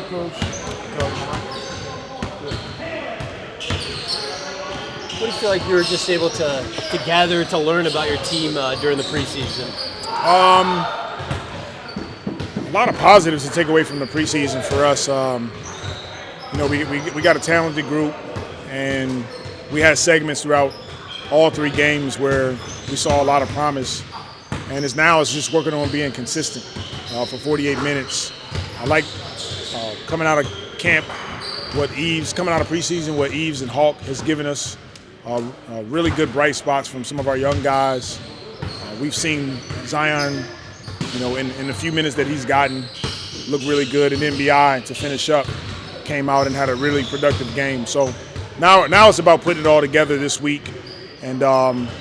Coach. What do you feel like you were just able to gather to learn about your team during the preseason? A lot of positives to take away from the preseason for us. We got a talented group, and we had segments throughout all three games where we saw a lot of promise. And it's just working on being consistent for 48 minutes. I like coming out of camp, coming out of preseason, what Eves and Hawk has given us. Really good bright spots from some of our young guys. We've seen Zion, in the few minutes that he's gotten, look really good. And then BI, to finish up, came out and had a really productive game. So now it's about putting it all together this week and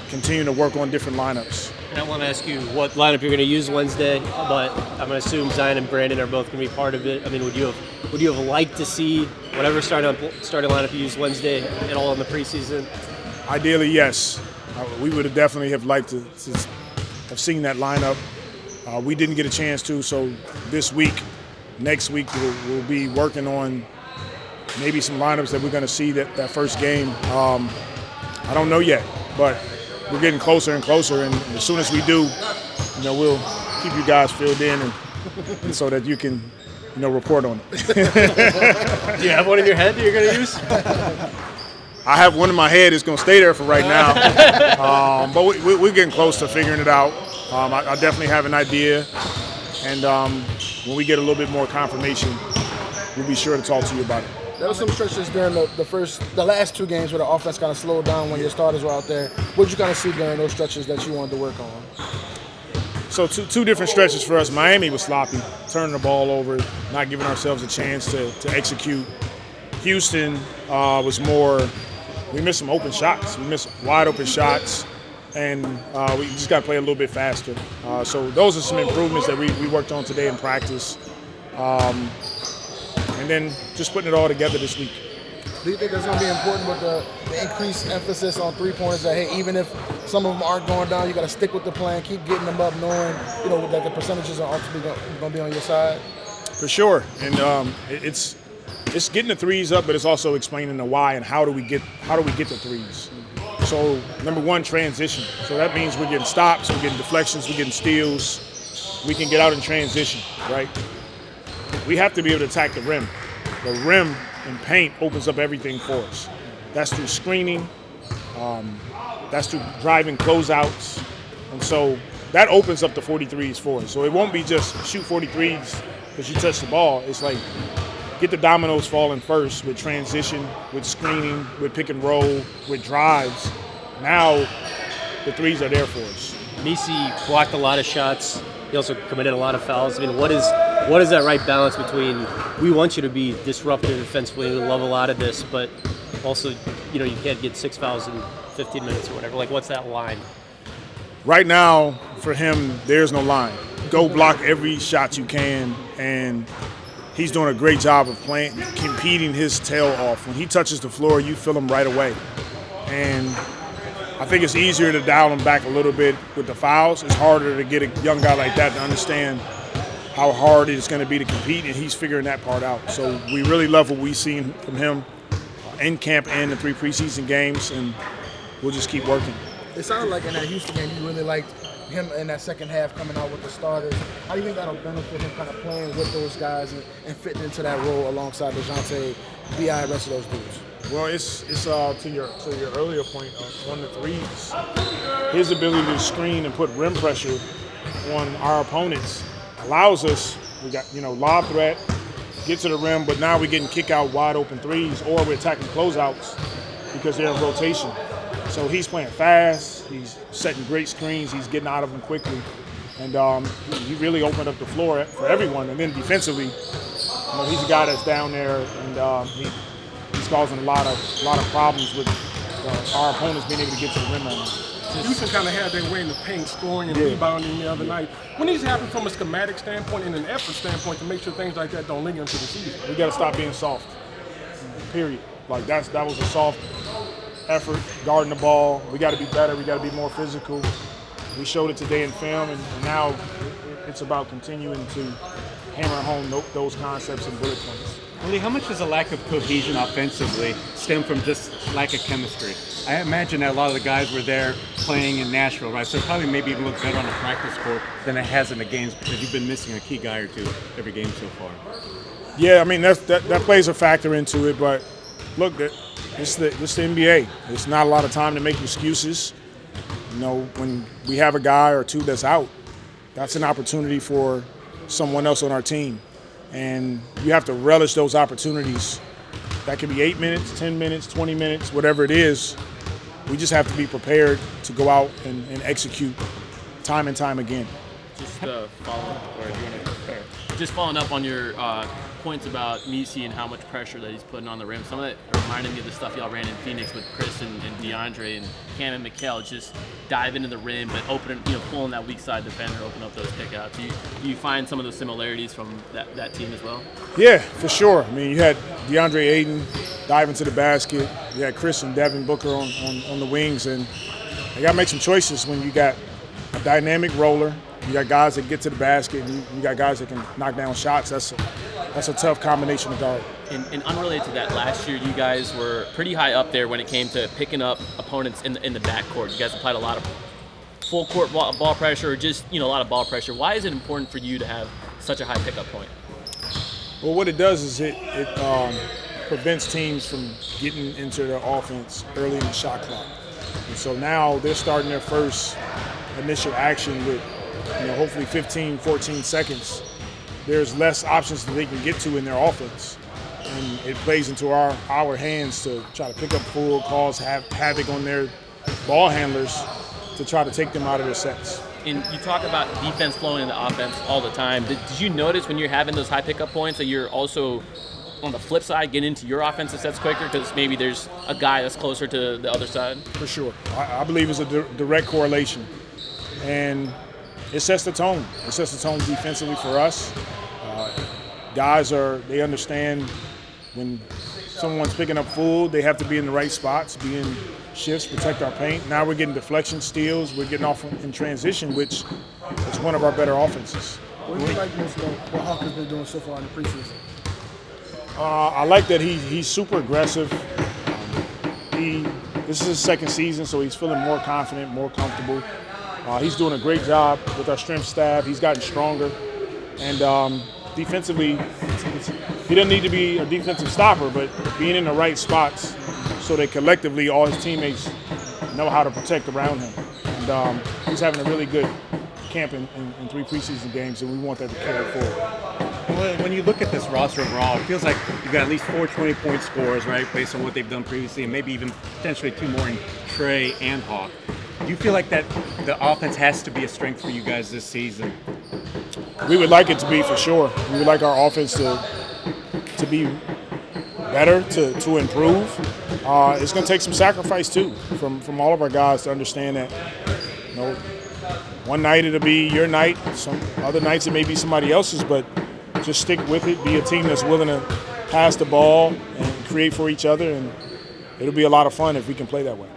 continuing to work on different lineups. And I want to ask you what lineup you're going to use Wednesday, but I'm going to assume Zion and Brandon are both going to be part of it. I mean, would you have liked to see whatever starting lineup you use Wednesday at all in the preseason? Ideally, yes. We would have definitely have liked to have seen that lineup. We didn't get a chance to, so next week, we'll be working on maybe some lineups that we're going to see that first game. I don't know yet, but we're getting closer and closer, and as soon as we do, we'll keep you guys filled in and so that you can, report on it. Do you have one in your head that you're going to use? I have one in my head. It's going to stay there for right now. But we're getting close to figuring it out. I definitely have an idea, and when we get a little bit more confirmation, we'll be sure to talk to you about it. There were some stretches during the last two games where the offense kind of slowed down when your starters were out there. What did you kind of see during those stretches that you wanted to work on? So two different stretches for us. Miami was sloppy, turning the ball over, not giving ourselves a chance to execute. Houston was more, we missed some open shots. We missed wide open shots, and we just got to play a little bit faster. So those are some improvements that we worked on today in practice. And then just putting it all together this week. Do you think that's going to be important with the increased emphasis on three-pointers that, hey, even if some of them aren't going down, you got to stick with the plan, keep getting them up, knowing, that the percentages are ultimately going to be on your side? For sure. And it's getting the threes up, but it's also explaining the why and how do we get the threes. So, number one, transition. So that means we're getting stops, we're getting deflections, we're getting steals. We can get out in transition, right? We have to be able to attack the rim. The rim and paint opens up everything for us. That's through screening. That's through driving closeouts. And so that opens up the 43s for us. So it won't be just shoot 43s because you touch the ball. It's like get the dominoes falling first with transition, with screening, with pick and roll, with drives. Now the threes are there for us. Messi blocked a lot of shots. He also committed a lot of fouls. I mean, what is that right balance between we want you to be disruptive defensively, we love a lot of this, but also, you can't get 6 fouls in 15 minutes or whatever. Like, what's that line? Right now, for him, there's no line. Go block every shot you can, and he's doing a great job of competing his tail off. When he touches the floor, you feel him right away. And I think it's easier to dial him back a little bit with the fouls. It's harder to get a young guy like that to understand how hard it's going to be to compete, and he's figuring that part out. So we really love what we've seen from him in camp and the 3 preseason games, and we'll just keep working. It sounded like in that Houston game you really liked him in that second half coming out with the starters. How do you think that'll benefit him kind of playing with those guys and fitting into that role alongside DeJounte, B.I., and the rest of those dudes? Well, it's to your earlier point on the threes. His ability to screen and put rim pressure on our opponents allows us. We got lob threat, get to the rim, but now we're getting kick out wide open threes, or we're attacking closeouts because they're in rotation. So he's playing fast. He's setting great screens. He's getting out of them quickly, and he really opened up the floor for everyone. And then defensively, he's a guy that's down there, and he's causing a lot of problems with our opponents being able to get to the rim right now. Houston kind of had their way in the paint, scoring and rebounding the other night. What needs to happen from a schematic standpoint and an effort standpoint to make sure things like that don't linger into the season? We got to stop being soft. Period. Like that was a soft effort guarding the ball. We got to be better. We got to be more physical. We showed it today in film, and now it's about continuing to hammer home those concepts and bullet points. Willie, how much does a lack of cohesion offensively stem from just lack of chemistry? I imagine that a lot of the guys were there playing in Nashville, right? So it probably maybe even look better on the practice court than it has in the games because you've been missing a key guy or two every game so far. Yeah, I mean, that plays a factor into it. But look, it's the NBA. It's not a lot of time to make excuses. You know, when we have a guy or two that's out, that's an opportunity for someone else on our team. And you have to relish those opportunities. That can be 8 minutes, 10 minutes, 20 minutes, whatever it is. We just have to be prepared to go out and execute time and time again. Just following up on your points about Messi and how much pressure that he's putting on the rim. Some of that reminded me of the stuff y'all ran in Phoenix with Chris and DeAndre and Cam and Mikal, just dive into the rim, but pulling that weak side defender, open up those kickouts. Do you find some of those similarities from that team as well? Yeah, for sure. I mean, you had DeAndre Ayton dive into the basket. You had Chris and Devin Booker on the wings, and you got to make some choices when you got a dynamic roller. You got guys that get to the basket, and you got guys that can knock down shots. That's a tough combination to guard. And unrelated to that, last year you guys were pretty high up there when it came to picking up opponents in the backcourt. You guys applied a lot of full court ball pressure, or just a lot of ball pressure. Why is it important for you to have such a high pickup point? Well, what it does is it prevents teams from getting into their offense early in the shot clock. And so now they're starting their first initial action with hopefully 15, 14 seconds. There's less options that they can get to in their offense. And it plays into our hands to try to pick up full, cause havoc on their ball handlers to try to take them out of their sets. And you talk about defense flowing into offense all the time. Did you notice when you're having those high pickup points that you're also, on the flip side, getting into your offensive sets quicker because maybe there's a guy that's closer to the other side? For sure. I believe it's a direct correlation. And it sets the tone. It sets the tone defensively for us. Guys they understand when someone's picking up full, they have to be in the right spots, be in shifts, protect our paint. Now we're getting deflection steals. We're getting off in transition, which is one of our better offenses. What do you like most about what Hawk has been doing so far in the preseason? I like that he's super aggressive. This is his second season, so he's feeling more confident, more comfortable. He's doing a great job with our strength staff. He's gotten stronger. And defensively, he doesn't need to be a defensive stopper, but being in the right spots so that collectively all his teammates know how to protect around him. And he's having a really good camp in 3 preseason games, and we want that to carry forward. Well, when you look at this roster overall, it feels like you've got at least 4 20-point scorers, right, based on what they've done previously, and maybe even potentially 2 more in Trey and Hawk. Do you feel like that the offense has to be a strength for you guys this season? We would like it to be, for sure. We would like our offense to be better, to improve. It's going to take some sacrifice, too, from all of our guys to understand that, one night it'll be your night, some other nights it may be somebody else's, but just stick with it. Be a team that's willing to pass the ball and create for each other, and it'll be a lot of fun if we can play that way.